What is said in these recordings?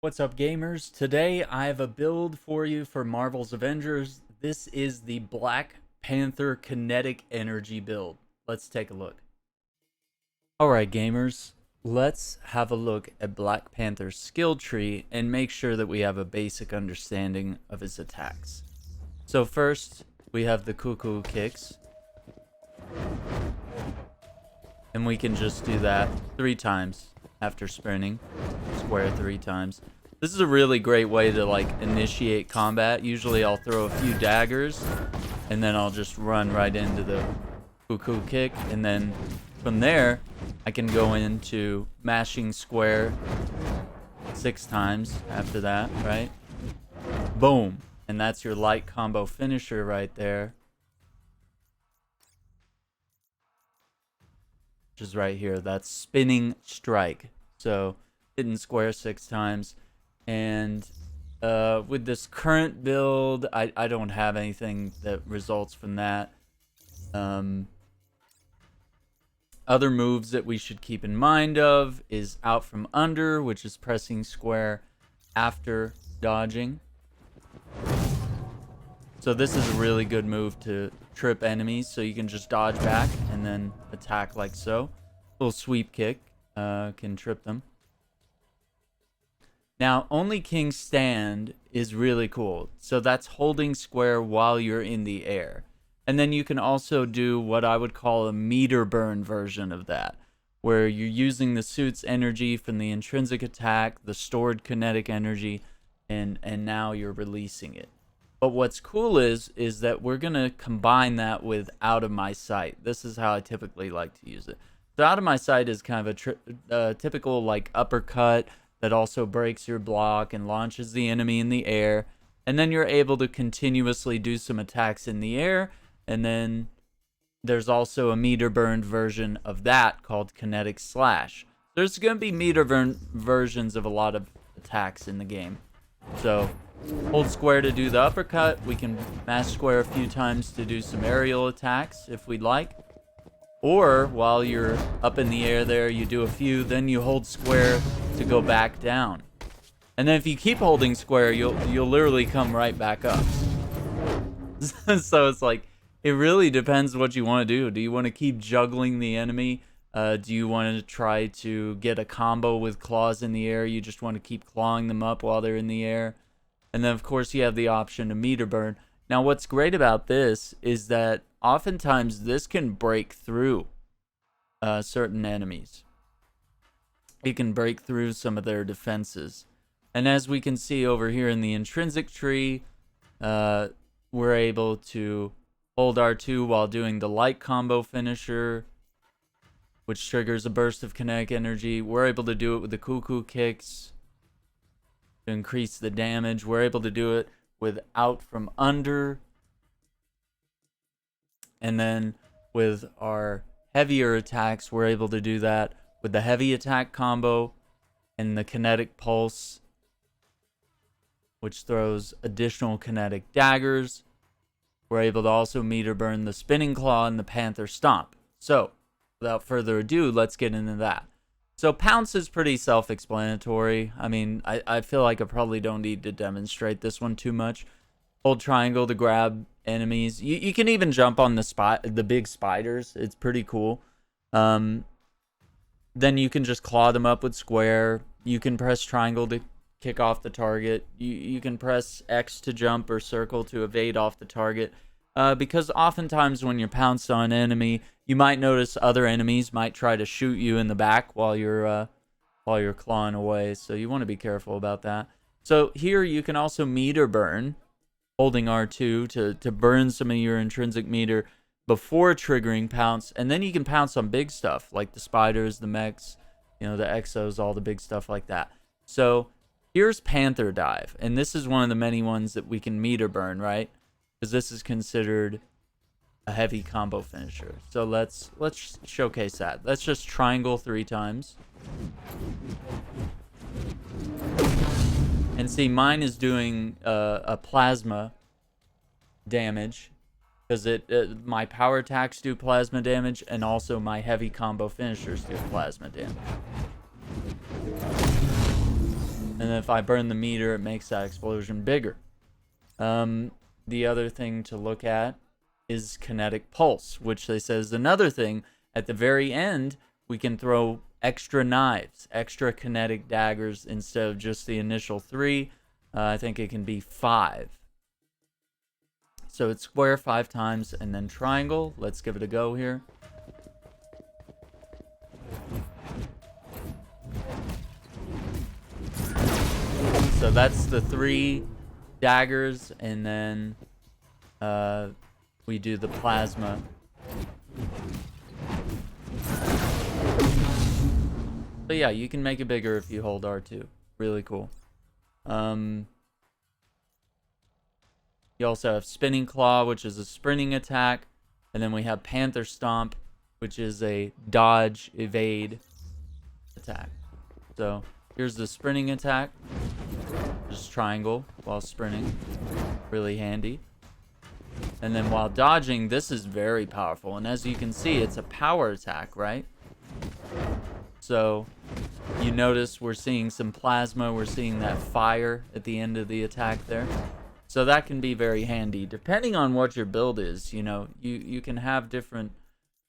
What's up, gamers? Today I have a build for you for Marvel's Avengers. This is the Black Panther Kinetic Energy build. Let's take a look. Alright, gamers, let's have a look at Black Panther's skill tree and make sure that we have a basic understanding of his attacks. So first, we have the cuckoo kicks. And we can just do that 3 times after sprinting. Square 3 times. This is a really great way to initiate combat. Usually I'll throw a few daggers and then I'll just run right into the cuckoo kick, and then from there I can go into mashing square 6 times after that, right? Boom. And that's your light combo finisher right there. Which is right here. That's spinning strike. So hitting square 6 times. And with this current build, I don't have anything that results from that. Other moves that we should keep in mind of is out from under, which is pressing square after dodging. So this is a really good move to trip enemies, so you can just dodge back and then attack like so. Little sweep kick can trip them. Now, only King Stand is really cool. So that's holding square while you're in the air. And then you can also do what I would call a meter burn version of that, where you're using the suit's energy from the intrinsic attack, the stored kinetic energy, and now you're releasing it. But what's cool is that we're going to combine that with out of my sight. This is how I typically like to use it. So out of my sight is kind of a typical uppercut that also breaks your block and launches the enemy in the air. And then you're able to continuously do some attacks in the air. And then there's also a meter burned version of that called Kinetic Slash. There's going to be meter burn versions of a lot of attacks in the game. So hold square to do the uppercut. We can mash square a few times to do some aerial attacks if we'd like. Or while you're up in the air there, you do a few, then you hold square to go back down. And then if you keep holding square, you'll literally come right back up. So it's it really depends what you want to do. Do you want to keep juggling the enemy? Do you want to try to get a combo with claws in the air? You just want to keep clawing them up while they're in the air. And then, of course, you have the option to meter burn. Now, what's great about this is that oftentimes this can break through certain enemies. It can break through some of their defenses. And as we can see over here in the intrinsic tree, we're able to hold R2 while doing the light combo finisher, which triggers a burst of kinetic energy. We're able to do it with the cuckoo kicks to increase the damage. We're able to do it with out from under. And then with our heavier attacks, we're able to do that with the heavy attack combo and the kinetic pulse, which throws additional kinetic daggers. We're able to also meter burn the spinning claw and the panther stomp. So without further ado, let's get into that. So pounce is pretty self-explanatory. I mean, I feel like I probably don't need to demonstrate this one too much. Hold triangle to grab enemies. You can even jump on the big spiders. It's pretty cool. Then you can just claw them up with square. You can press triangle to kick off the target. You can press X to jump or circle to evade off the target. Because oftentimes when you're pounced on an enemy, you might notice other enemies might try to shoot you in the back while you're clawing away. So you want to be careful about that. So here you can also meter burn, holding R2 to burn some of your intrinsic meter before triggering pounce. And then you can pounce on big stuff like the spiders, the mechs, the exos, all the big stuff like that. So here's Panther Dive. And this is one of the many ones that we can meter burn, right? Because this is considered a heavy combo finisher. So let's showcase that. Let's just triangle 3 times. And see, mine is doing a plasma damage because my power attacks do plasma damage, and also my heavy combo finishers do plasma damage. And then if I burn the meter, it makes that explosion bigger. The other thing to look at is kinetic pulse, which they say is another thing. At the very end, we can throw extra knives, extra kinetic daggers instead of just the initial 3. I think it can be 5. So it's square 5 times and then triangle. Let's give it a go here. So that's the 3 daggers, and then we do the plasma. But yeah, you can make it bigger if you hold R2. Really cool. You also have Spinning Claw, which is a sprinting attack. And then we have Panther Stomp, which is a dodge, evade attack. So here's the sprinting attack. Just triangle while sprinting. Really handy. And then while dodging, this is very powerful. And as you can see, it's a power attack, right? So you notice we're seeing some plasma. We're seeing that fire at the end of the attack there. So that can be very handy. Depending on what your build is, you know, you can have different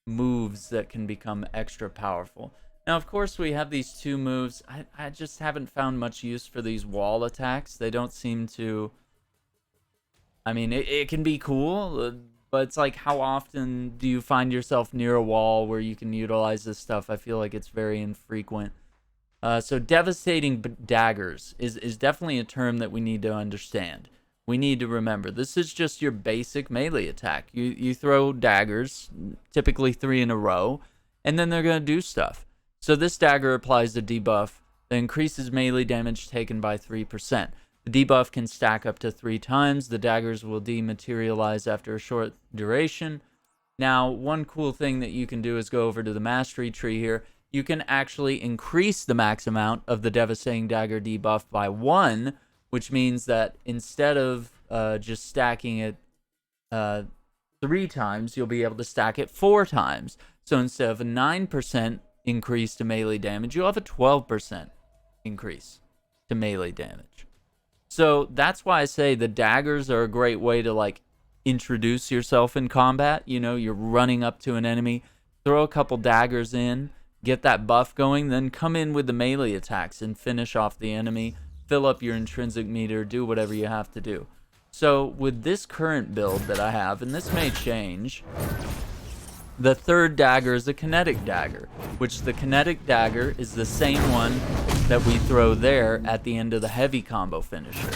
moves that can become extra powerful. Now, of course, we have these 2 moves. I just haven't found much use for these wall attacks. They don't seem to... I mean, it can be cool, but it's like, how often do you find yourself near a wall where you can utilize this stuff? I feel like it's very infrequent. So devastating daggers is definitely a term that we need to understand. We need to remember, this is just your basic melee attack. You throw daggers, typically 3 in a row, and then they're going to do stuff. So this dagger applies a debuff that increases melee damage taken by 3%. The debuff can stack up to 3 times. The daggers will dematerialize after a short duration. Now, one cool thing that you can do is go over to the mastery tree here. You can actually increase the max amount of the devastating dagger debuff by 1, which means that instead of just stacking it 3 times, you'll be able to stack it 4 times. So instead of a 9% increase to melee damage, you'll have a 12% increase to melee damage. So that's why I say the daggers are a great way to, like, introduce yourself in combat. You know, you're running up to an enemy, throw a couple daggers in, get that buff going, then come in with the melee attacks and finish off the enemy, fill up your intrinsic meter, do whatever you have to do. So with this current build that I have, and this may change, the 3rd dagger is a kinetic dagger, which the kinetic dagger is the same one that we throw there at the end of the heavy combo finisher.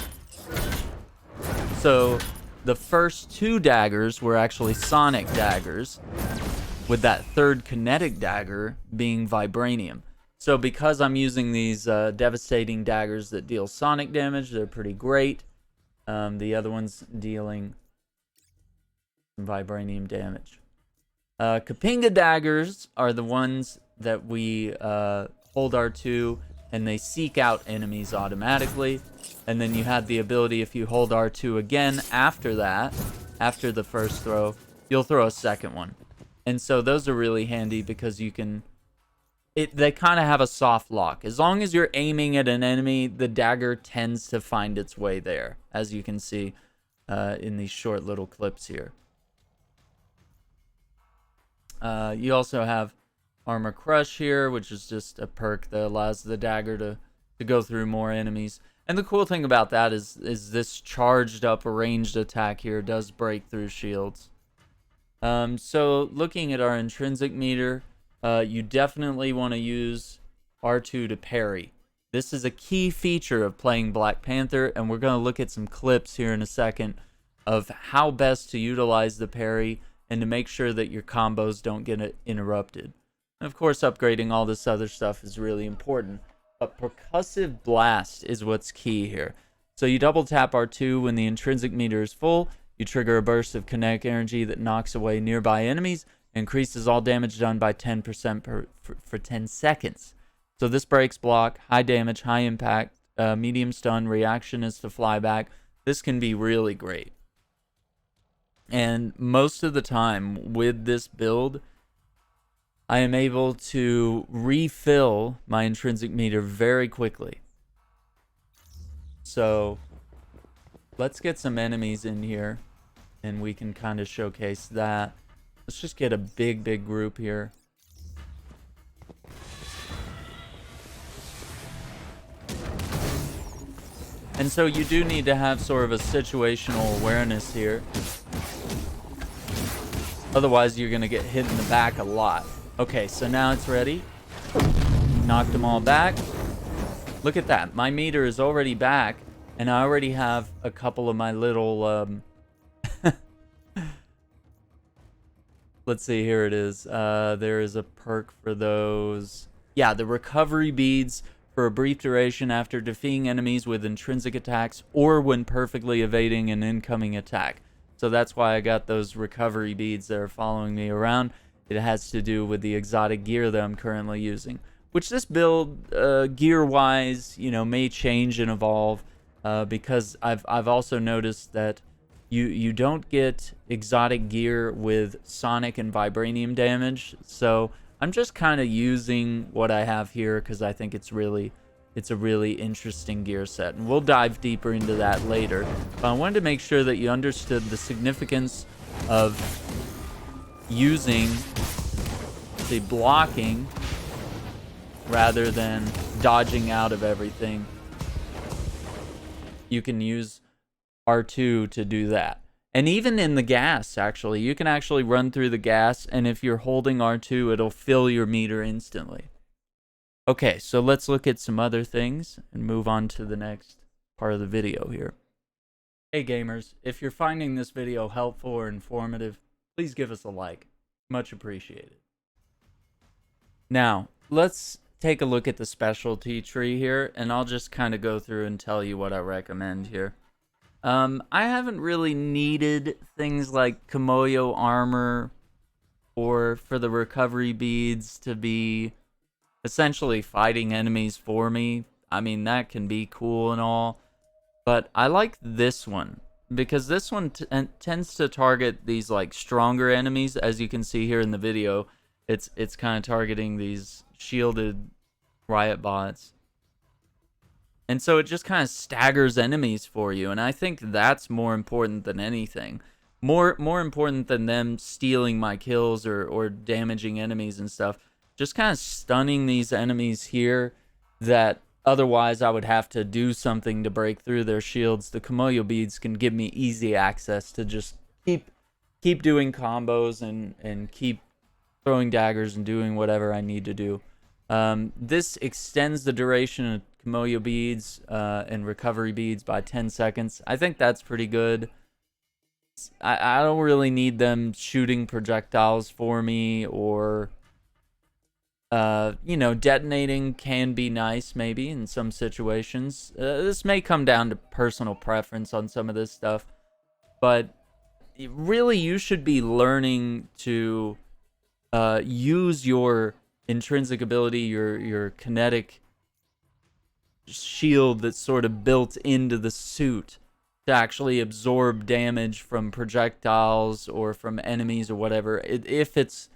So the first 2 daggers were actually sonic daggers, with that 3rd kinetic dagger being vibranium. So because I'm using these devastating daggers that deal sonic damage, they're pretty great. The other one's dealing some vibranium damage. Kapinga daggers are the ones that we hold R2 and they seek out enemies automatically. And then you have the ability, if you hold R2 again after that, after the first throw, you'll throw a second one. And so those are really handy because you can... they kind of have a soft lock. As long as you're aiming at an enemy, the dagger tends to find its way there, as you can see in these short little clips here. You also have Armor Crush here, which is just a perk that allows the dagger to go through more enemies. And the cool thing about that is this charged up ranged attack here does break through shields. So looking at our intrinsic meter, you definitely want to use R2 to parry. This is a key feature of playing Black Panther, and we're going to look at some clips here in a second of how best to utilize the parry and to make sure that your combos don't get interrupted. And of course, upgrading all this other stuff is really important. But Percussive Blast is what's key here. So you double tap R2 when the intrinsic meter is full. You trigger a burst of kinetic energy that knocks away nearby enemies, increases all damage done by 10% for 10 seconds. So this breaks block, high damage, high impact, medium stun, reaction is to fly back. This can be really great. And most of the time with this build, I am able to refill my intrinsic meter very quickly. So let's get some enemies in here, and we can kind of showcase that. Let's just get a big group here. And so you do need to have sort of a situational awareness here. Otherwise, you're going to get hit in the back a lot. Okay, so now it's ready. Knocked them all back. Look at that. My meter is already back, and I already have a couple of my little... Let's see, here it is. There is a perk for those. Yeah, the recovery beads for a brief duration after defeating enemies with intrinsic attacks or when perfectly evading an incoming attack. So that's why I got those recovery beads that are following me around. It has to do with the exotic gear that I'm currently using, which this build, gear-wise, you know, may change and evolve, because I've also noticed that you don't get exotic gear with sonic and vibranium damage. So I'm just kind of using what I have here because I think it's a really interesting gear set, and we'll dive deeper into that later. But I wanted to make sure that you understood the significance of using the blocking rather than dodging out of everything. You can use R2 to do that. And even in the gas, actually, you can actually run through the gas, and if you're holding R2, it'll fill your meter instantly. Okay, so let's look at some other things and move on to the next part of the video here. Hey gamers, if you're finding this video helpful or informative, please give us a like. Much appreciated. Now, let's take a look at the specialty tree here, and I'll just kind of go through and tell you what I recommend here. I haven't really needed things like Kimoyo armor or for the recovery beads to be essentially fighting enemies for me. I mean, that can be cool and all, but I like this one because this one tends to target these like stronger enemies. As you can see here in the video, it's kind of targeting these shielded riot bots. And so it just kind of staggers enemies for you, and I think that's more important than anything. More important than them stealing my kills or damaging enemies and stuff. Just kind of stunning these enemies here that otherwise I would have to do something to break through their shields. The Kimoyo beads can give me easy access to just keep doing combos and keep throwing daggers and doing whatever I need to do. This extends the duration of Kimoyo beads and recovery beads by 10 seconds. I think that's pretty good. I don't really need them shooting projectiles for me, or you know, detonating can be nice maybe in some situations. This may come down to personal preference on some of this stuff, but really you should be learning to use your intrinsic ability, your kinetic shield that's sort of built into the suit to actually absorb damage from projectiles or from enemies or whatever, if it's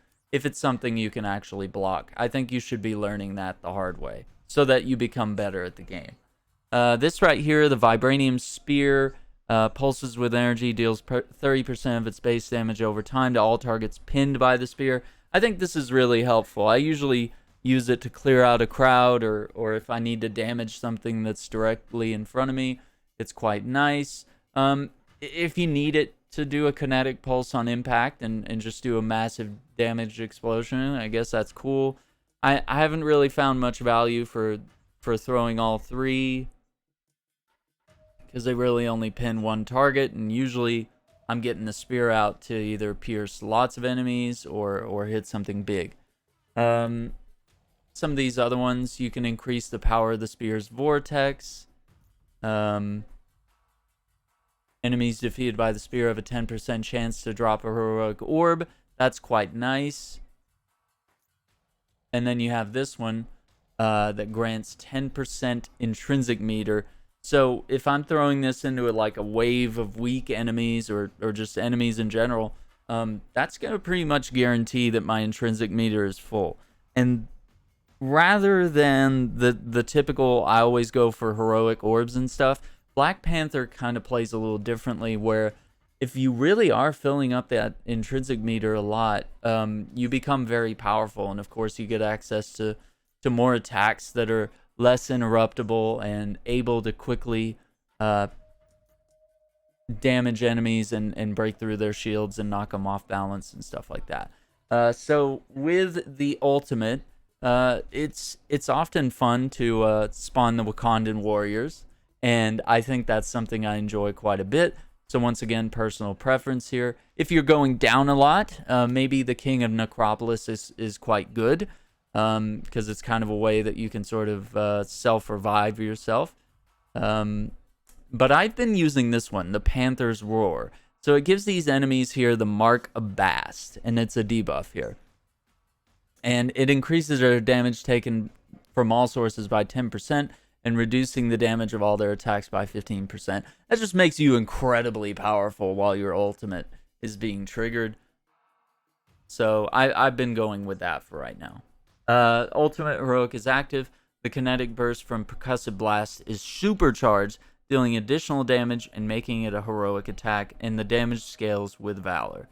something you can actually block. I think you should be learning that the hard way so that you become better at the game. This right here, the Vibranium Spear, pulses with energy, deals 30% of its base damage over time to all targets pinned by the spear. I think this is really helpful. I usually use it to clear out a crowd, or if I need to damage something that's directly in front of me. It's quite nice. If you need it to do a kinetic pulse on impact and just do a massive damage explosion, I guess that's cool. I haven't really found much value for throwing all three, because they really only pin one target, and usually I'm getting the spear out to either pierce lots of enemies or hit something big. Some of these other ones, you can increase the power of the spear's vortex. Enemies defeated by the spear have a 10% chance to drop a heroic orb. That's quite nice. And then you have this one that grants 10% intrinsic meter. So if I'm throwing this into like a wave of weak enemies or just enemies in general, that's going to pretty much guarantee that my intrinsic meter is full. And rather than the typical, I always go for heroic orbs and stuff, Black Panther kind of plays a little differently, where if you really are filling up that intrinsic meter a lot, you become very powerful, and of course you get access to more attacks that are less interruptible and able to quickly damage enemies and break through their shields and knock them off balance and stuff like that. So with the ultimate, it's often fun to spawn the Wakandan warriors, and I think that's something I enjoy quite a bit. So once again, personal preference here. If you're going down a lot, maybe the King of Necropolis is quite good, because it's kind of a way that you can sort of self-revive yourself. But I've been using this one, the Panther's Roar. So it gives these enemies here the Mark of Bast, and it's a debuff here. And it increases their damage taken from all sources by 10%, and reducing the damage of all their attacks by 15%. That just makes you incredibly powerful while your ultimate is being triggered. So I've been going with that for right now. Ultimate Heroic is active. The kinetic burst from Percussive Blast is supercharged, dealing additional damage and making it a heroic attack, and the damage scales with Valor.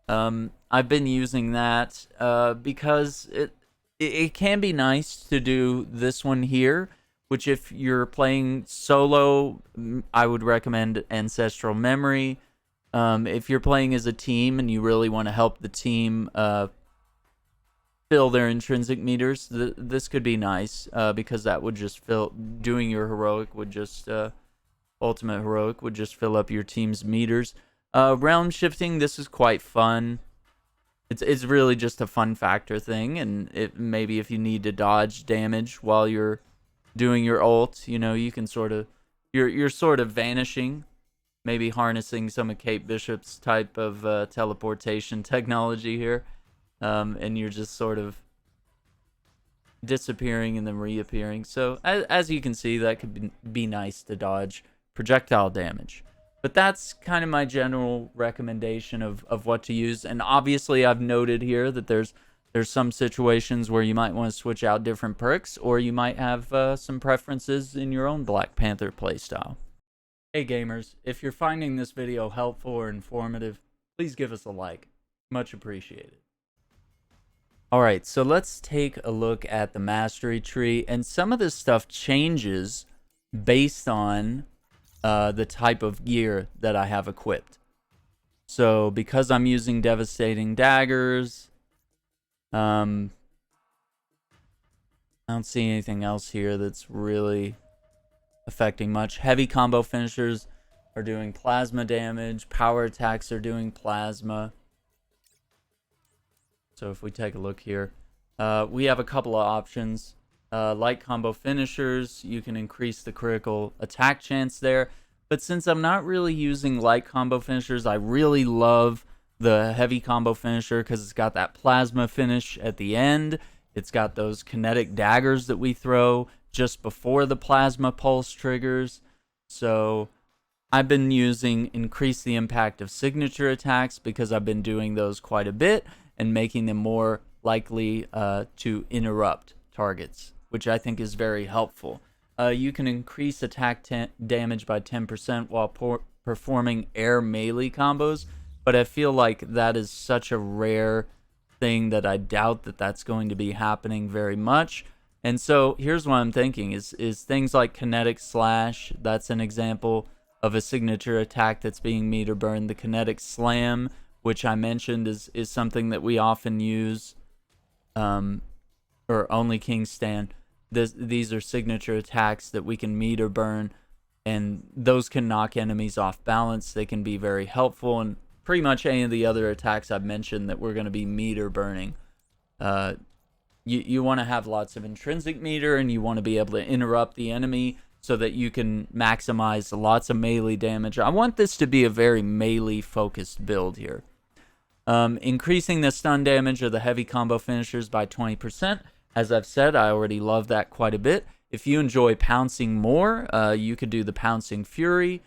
I've been using that because it can be nice to do this one here, which if you're playing solo, I would recommend Ancestral Memory. If you're playing as a team and you really want to help the team fill their intrinsic meters, this could be nice, because that would just doing your heroic would just... Ultimate Heroic would just fill up your team's meters. Realm shifting, this is quite fun. It's really just a fun factor thing, and maybe if you need to dodge damage while you're doing your ult, you can sort of you're sort of vanishing, maybe harnessing some of Kate Bishop's type of teleportation technology here, and you're just sort of disappearing and then reappearing. So as you can see, that could be nice to dodge projectile damage. But that's kind of my general recommendation of what to use. And obviously I've noted here that there's some situations where you might want to switch out different perks, or you might have some preferences in your own Black Panther playstyle. Hey gamers, if you're finding this video helpful or informative, please give us a like. Much appreciated. Alright, so let's take a look at the mastery tree, and some of this stuff changes based on the type of gear that I have equipped. So because I'm using devastating daggers, I don't see anything else here that's really affecting much. Heavy combo finishers are doing plasma damage. Power attacks are doing plasma. So if we take a look here, we have a couple of options. Light combo finishers, you can increase the critical attack chance there. But since I'm not really using light combo finishers, I really love the heavy combo finisher because it's got that plasma finish at the end. It's got those kinetic daggers that we throw just before the plasma pulse triggers. So I've been using increase the impact of signature attacks because I've been doing those quite a bit and making them more likely to interrupt targets, which I think is very helpful. You can increase attack damage by 10% while performing air melee combos, but I feel like that is such a rare thing that I doubt that that's going to be happening very much. And so here's what I'm thinking is things like Kinetic Slash. That's an example of a signature attack that's being meter burned. The Kinetic Slam, which I mentioned, is something that we often use, or only King Stand. These are signature attacks that we can meter burn, and those can knock enemies off balance. They can be very helpful, and pretty much any of the other attacks I've mentioned that we're going to be meter burning. You want to have lots of intrinsic meter, and you want to be able to interrupt the enemy so that you can maximize lots of melee damage. I want this to be a very melee focused build here. Increasing the stun damage of the heavy combo finishers by 20%. As I've said, I already love that quite a bit. If you enjoy pouncing more, you could do the Pouncing Fury.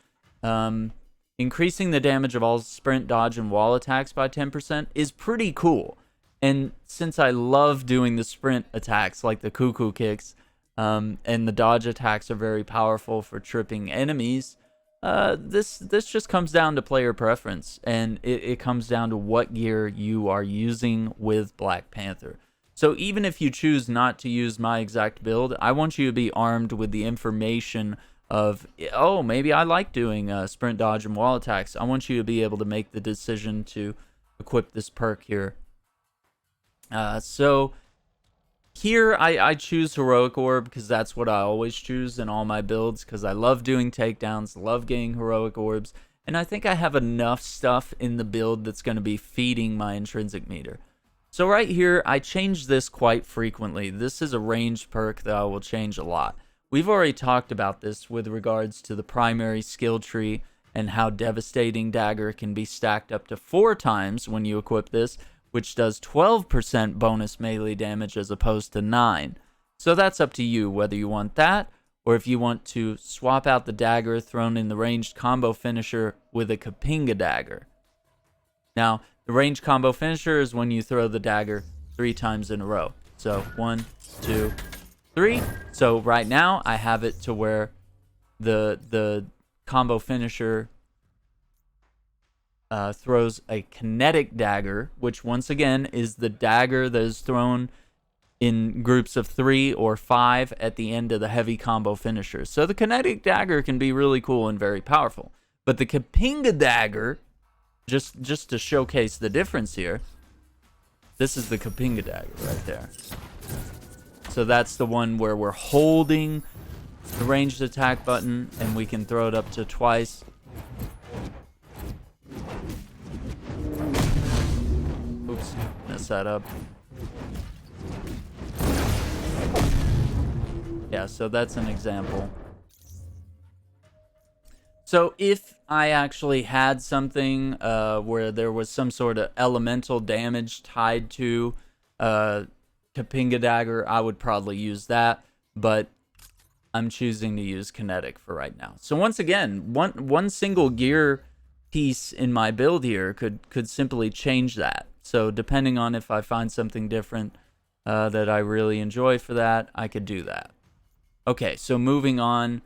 Increasing the damage of all sprint, dodge, and wall attacks by 10% is pretty cool. And since I love doing the sprint attacks, like the Cuckoo Kicks, and the dodge attacks are very powerful for tripping enemies. This just comes down to player preference, and it comes down to what gear you are using with Black Panther. So even if you choose not to use my exact build, I want you to be armed with the information of, oh, maybe I like doing sprint, dodge, and wall attacks. I want you to be able to make the decision to equip this perk here. So here I choose Heroic Orb because that's what I always choose in all my builds, because I love doing takedowns, love getting Heroic Orbs, and I think I have enough stuff in the build that's going to be feeding my intrinsic meter. So right here, I change this quite frequently. This is a ranged perk that I will change a lot. We've already talked about this with regards to the primary skill tree and how Devastating Dagger can be stacked up to 4 times when you equip this, which does 12% bonus melee damage as opposed to 9. So that's up to you whether you want that, or if you want to swap out the dagger thrown in the ranged combo finisher with a Kapinga dagger. Now, the ranged combo finisher is when you throw the dagger 3 times in a row. So 1, 2, 3. So right now I have it to where the combo finisher throws a kinetic dagger, which once again is the dagger that is thrown in groups of 3 or 5 at the end of the heavy combo finisher. So the kinetic dagger can be really cool and very powerful. But the Kapinga dagger, just to showcase the difference here, this is the Kapinga dagger right there. So that's the one where we're holding the ranged attack button and we can throw it up to twice. Oops, messed that up. Yeah, so that's an example. So if I actually had something where there was some sort of elemental damage tied to Kapinga dagger, I would probably use that, but I'm choosing to use kinetic for right now. So once again, one single gear piece in my build here could simply change that. So depending on if I find something different that I really enjoy for that, I could do that. Okay, so moving on.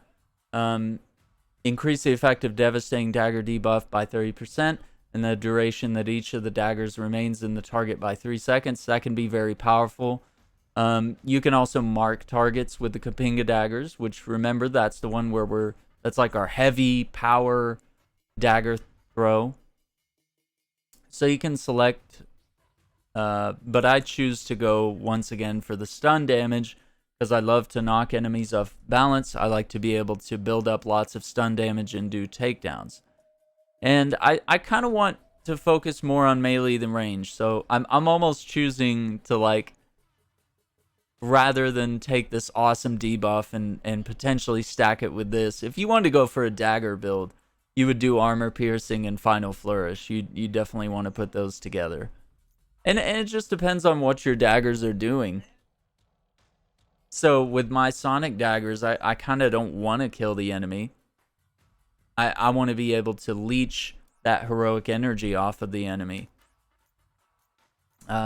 Increase the effective Devastating Dagger debuff by 30%, and the duration that each of the daggers remains in the target by 3 seconds. That can be very powerful. You can also mark targets with the Kapinga daggers, which, remember, that's the one where that's like our heavy power dagger throw. So you can select, but I choose to go once again for the stun damage, because I love to knock enemies off balance. I like to be able to build up lots of stun damage and do takedowns. And I kind of want to focus more on melee than range. So I'm almost choosing to, like, rather than take this awesome debuff and potentially stack it with this. If you wanted to go for a dagger build, you would do armor piercing and final flourish. You definitely want to put those together. And it just depends on what your daggers are doing. So with my sonic daggers, I kind of don't want to kill the enemy. I want to be able to leech that heroic energy off of the enemy.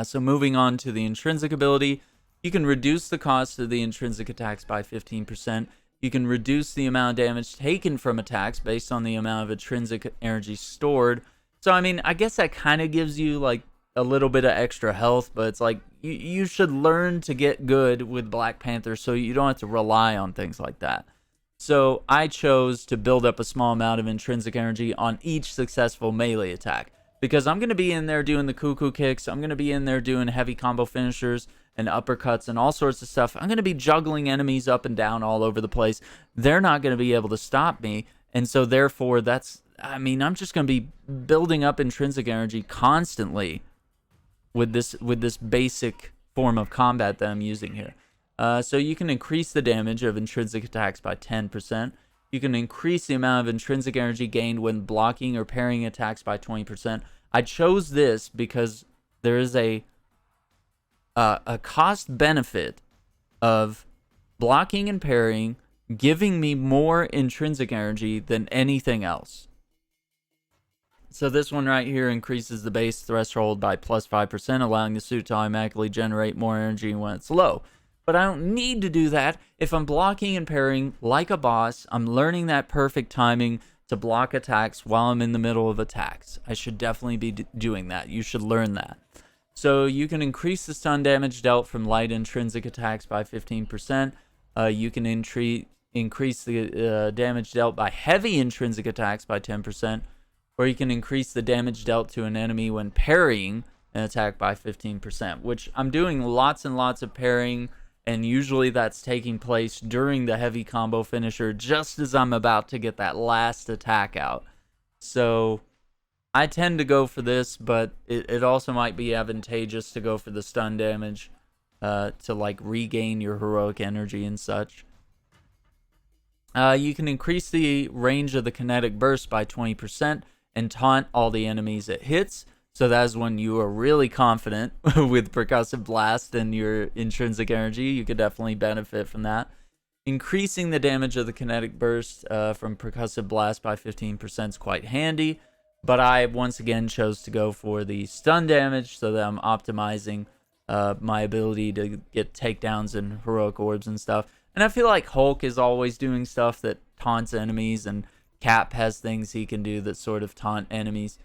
So moving on to the intrinsic ability, you can reduce the cost of the intrinsic attacks by 15%. You can reduce the amount of damage taken from attacks based on the amount of intrinsic energy stored. So, I mean, I guess that kind of gives you, like, a little bit of extra health, but it's like you should learn to get good with Black Panther so you don't have to rely on things like that. So I chose to build up a small amount of intrinsic energy on each successful melee attack, because I'm going to be in there doing the cuckoo kicks, I'm going to be in there doing heavy combo finishers and uppercuts and all sorts of stuff. I'm going to be juggling enemies up and down all over the place. They're not going to be able to stop me, and so therefore I'm just going to be building up intrinsic energy constantly with this basic form of combat that I'm using here. So you can increase the damage of intrinsic attacks by 10%. You can increase the amount of intrinsic energy gained when blocking or parrying attacks by 20%. I chose this because there is a cost benefit of blocking and parrying giving me more intrinsic energy than anything else. So this one right here increases the base threshold by plus 5%, allowing the suit to automatically generate more energy when it's low. but I don't need to do that if I'm blocking and parrying like a boss. I'm learning that perfect timing to block attacks while I'm in the middle of attacks. I should definitely be doing that. You should learn that. So you can increase the stun damage dealt from light intrinsic attacks by 15%. You can increase the damage dealt by heavy intrinsic attacks by 10%. Or you can increase the damage dealt to an enemy when parrying an attack by 15%, which I'm doing lots and lots of parrying, and usually that's taking place during the heavy combo finisher just as I'm about to get that last attack out. So I tend to go for this, but it also might be advantageous to go for the stun damage to like regain your heroic energy and such. You can increase the range of the kinetic burst by 20% and taunt all the enemies it hits. So that is when you are really confident with Percussive Blast and your intrinsic energy. You could definitely benefit from that. Increasing the damage of the kinetic burst from Percussive Blast by 15% is quite handy. But I once again chose to go for the stun damage so that I'm optimizing my ability to get takedowns and heroic orbs and stuff. And I feel like Hulk is always doing stuff that taunts enemies, and Cap has things he can do that sort of taunt enemies.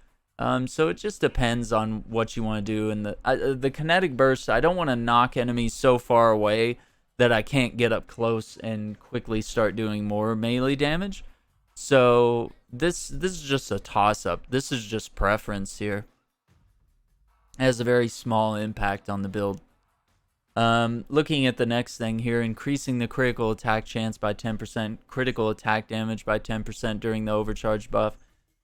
So it just depends on what you want to do. And the kinetic burst, I don't want to knock enemies so far away that I can't get up close and quickly start doing more melee damage. So this is just a toss-up. This is just preference here. It has a very small impact on the build. Looking at the next thing here, increasing the critical attack chance by 10%, critical attack damage by 10% during the overcharge buff.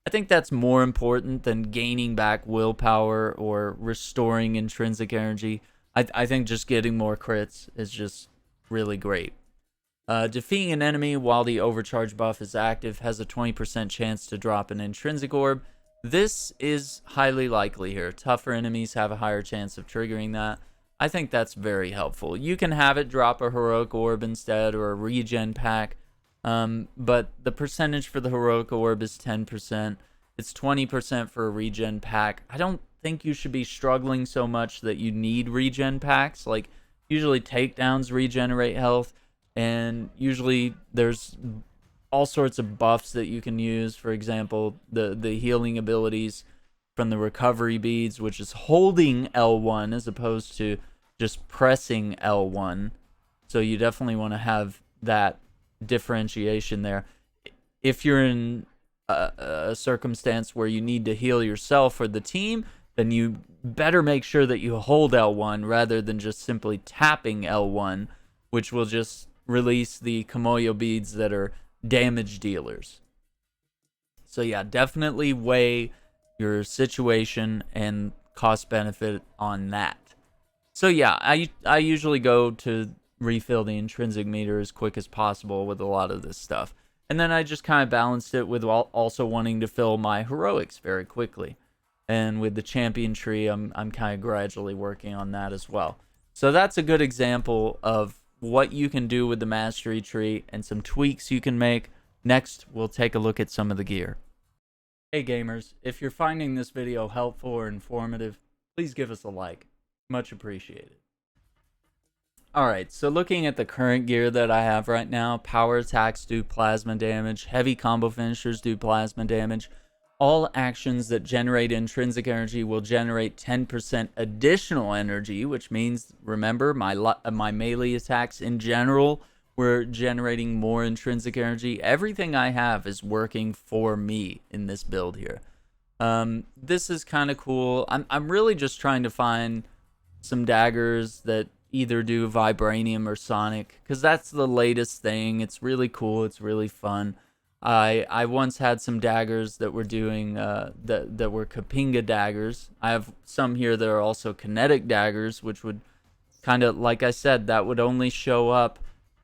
I think that's more important than gaining back willpower or restoring intrinsic energy. I think just getting more crits is just really great. Defeating an enemy while the overcharge buff is active has a 20% chance to drop an intrinsic orb. This is highly likely here. Tougher enemies have a higher chance of triggering that. I think that's very helpful. You can have it drop a heroic orb instead, or a regen pack, but the percentage for the heroic orb is 10%. It's 20% for a regen pack. I don't think you should be struggling so much that you need regen packs. Like, usually takedowns regenerate health, and usually there's all sorts of buffs that you can use. For example, the healing abilities from the recovery beads, which is holding L1 as opposed to just pressing L1. So you definitely want to have that differentiation there. If you're in a circumstance where you need to heal yourself or the team, then you better make sure that you hold L1 rather than just simply tapping L1, which will just release the Kimoyo beads that are damage dealers. So yeah, definitely weigh your situation and cost benefit on that. So yeah, I usually go to refill the intrinsic meter as quick as possible with a lot of this stuff. And then I just kind of balanced it with also wanting to fill my heroics very quickly. And with the champion tree, I'm kind of gradually working on that as well. So that's a good example of what you can do with the mastery tree and some tweaks you can make. Next, we'll take a look at some of the gear. Hey gamers, if you're finding this video helpful or informative, please give us a like. Much appreciated. Alright, so looking at the current gear that I have right now, power attacks do plasma damage, heavy combo finishers do plasma damage. All actions that generate intrinsic energy will generate 10% additional energy, which means, remember, my melee attacks in general were generating more intrinsic energy. Everything I have is working for me in this build here. This is kind of cool. I'm really just trying to find some daggers that either do vibranium or sonic, because that's the latest thing. It's really cool. It's really fun. I once had some daggers that were doing that were Kapinga daggers. I have some here that are also kinetic daggers, which would kind of, like I said, that would only show up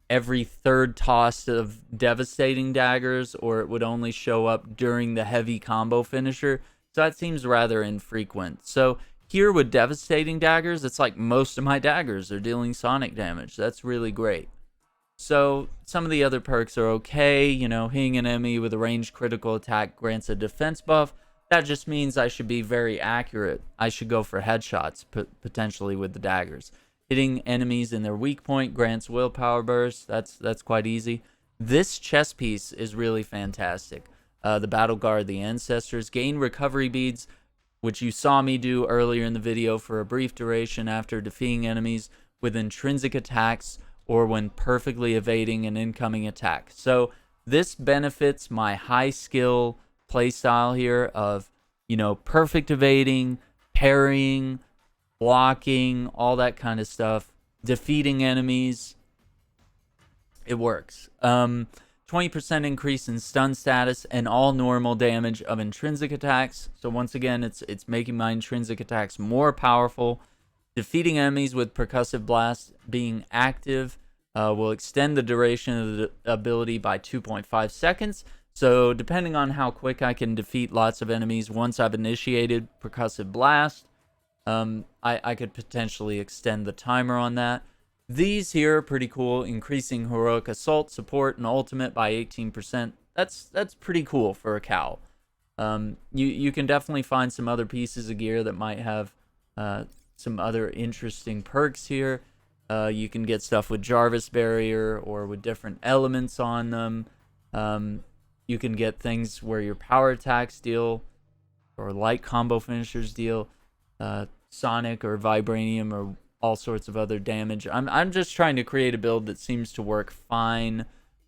every third toss of devastating daggers, or it would only show up during the heavy combo finisher. So that seems rather infrequent. So here with devastating daggers, it's like most of my daggers are dealing sonic damage. That's really great. So some of the other perks are okay. You know, hitting an enemy with a ranged critical attack grants a defense buff. That just means I should be very accurate. I should go for headshots potentially with the daggers. Hitting enemies in their weak point grants willpower burst. That's quite easy. This chess piece is really fantastic. The Battle Guard, the Ancestors, gain recovery beads, which you saw me do earlier in the video for a brief duration after defeating enemies with intrinsic attacks or when perfectly evading an incoming attack. So this benefits my high skill playstyle here of, perfect evading, parrying, blocking, all that kind of stuff, defeating enemies. It works. 20% increase in stun status and all normal damage of intrinsic attacks. So once again, it's making my intrinsic attacks more powerful. Defeating enemies with percussive blast being active will extend the duration of the ability by 2.5 seconds. So depending on how quick I can defeat lots of enemies once I've initiated percussive blast, I could potentially extend the timer on that. These here are pretty cool, increasing heroic assault, support, and ultimate by 18%. That's pretty cool for a cow. You can definitely find some other pieces of gear that might have some other interesting perks here. You can get stuff with Jarvis Barrier or with different elements on them. You can get things where your power attacks deal or light combo finishers deal sonic or vibranium or all sorts of other damage. I'm just trying to create a build that seems to work fine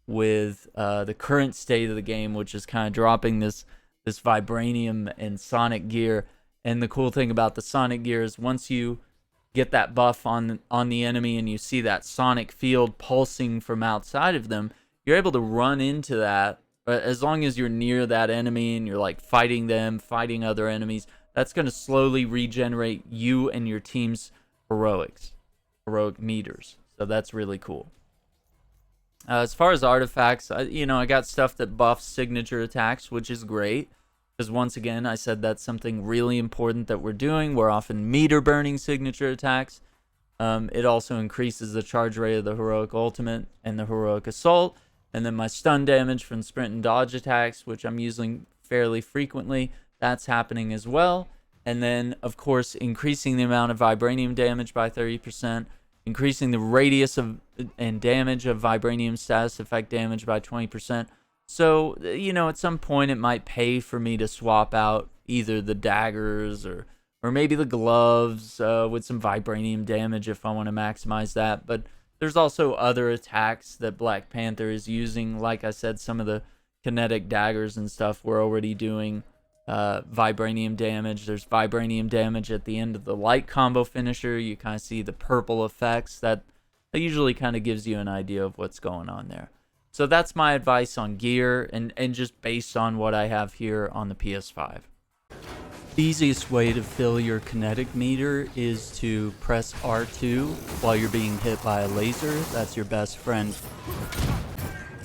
with the current state of the game, which is kind of dropping this vibranium and sonic gear. And the cool thing about the sonic gear is once you get that buff on the enemy and you see that sonic field pulsing from outside of them, you're able to run into that. As long as you're near that enemy and you're like fighting them, fighting other enemies, that's going to slowly regenerate you and your team's heroic meters. So that's really cool. As far as artifacts, I got stuff that buffs signature attacks, which is great. Because once again, I said that's something really important that we're doing. We're often meter burning signature attacks. It also increases the charge rate of the heroic ultimate and the heroic assault. And then my stun damage from sprint and dodge attacks, which I'm using fairly frequently, that's happening as well. And then, of course, increasing the amount of vibranium damage by 30%, increasing the radius of and damage of vibranium status effect damage by 20%. So, at some point it might pay for me to swap out either the daggers or maybe the gloves with some vibranium damage if I want to maximize that. But there's also other attacks that Black Panther is using. Like I said, some of the kinetic daggers and stuff we're already doing vibranium damage. There's vibranium damage at the end of the light combo finisher. You kind of see the purple effects. That usually kind of gives you an idea of what's going on there. So that's my advice on gear and just based on what I have here on the PS5. The easiest way to fill your kinetic meter is to press R2 while you're being hit by a laser. That's your best friend.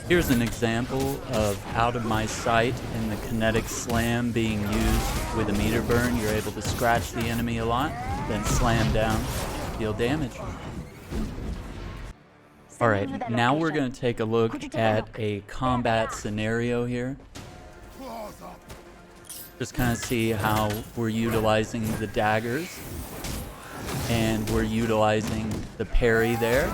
Here's an example of out of my sight and the kinetic slam being used with a meter burn. You're able to scratch the enemy a lot, then slam down, deal damage. Alright, now we're going to take a look at a combat scenario here. Just kind of see how we're utilizing the daggers and we're utilizing the parry there.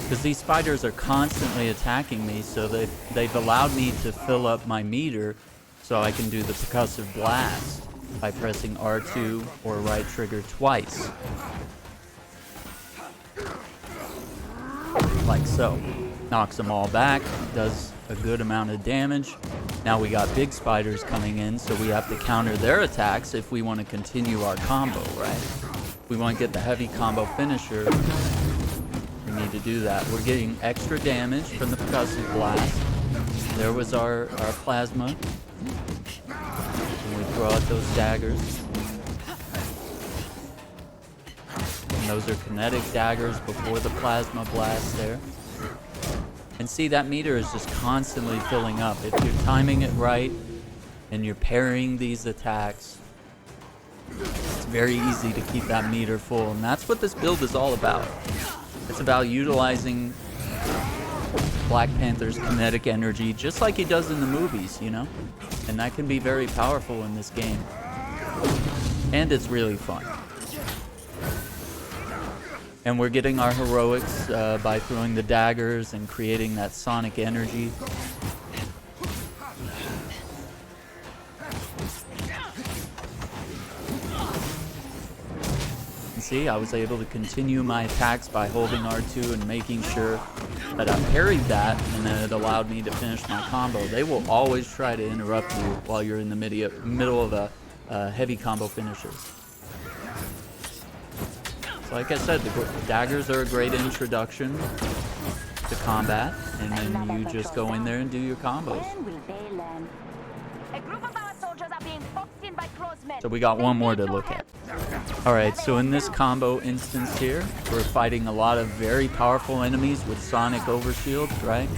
Because these fighters are constantly attacking me, so they've allowed me to fill up my meter so I can do the percussive blast by pressing R2 or right trigger twice. Like so. Knocks them all back, does a good amount of damage. Now we got big spiders coming in, so we have to counter their attacks if we want to continue our combo, right? If we want to get the heavy combo finisher, we need to do that. We're getting extra damage from the percussive blast. There was our plasma. And we throw out those daggers. And those are kinetic daggers before the plasma blast there. And see, that meter is just constantly filling up. If you're timing it right and you're parrying these attacks, it's very easy to keep that meter full. And that's what this build is all about. It's about utilizing Black Panther's kinetic energy just like he does in the movies, And that can be very powerful in this game. And it's really fun. And we're getting our heroics by throwing the daggers and creating that sonic energy. And see, I was able to continue my attacks by holding R2 and making sure that I parried that, and then it allowed me to finish my combo. They will always try to interrupt you while you're in the middle of a heavy combo finishes. Like I said, the daggers are a great introduction to combat, and then you just go in there and do your combos. So we got one more to look at. Alright, so in this combo instance here, we're fighting a lot of very powerful enemies with sonic overshields, right?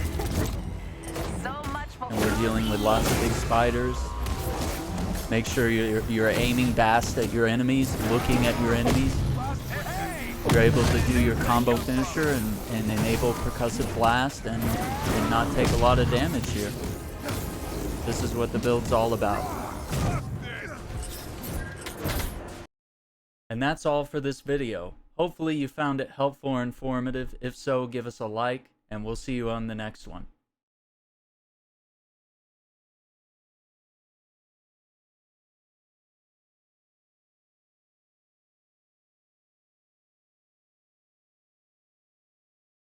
And we're dealing with lots of big spiders. Make sure you're aiming fast at your enemies, looking at your enemies. You're able to do your combo finisher and enable percussive blast and not take a lot of damage here. This is what the build's all about. And that's all for this video. Hopefully you found it helpful or informative. If so, give us a like, and we'll see you on the next one.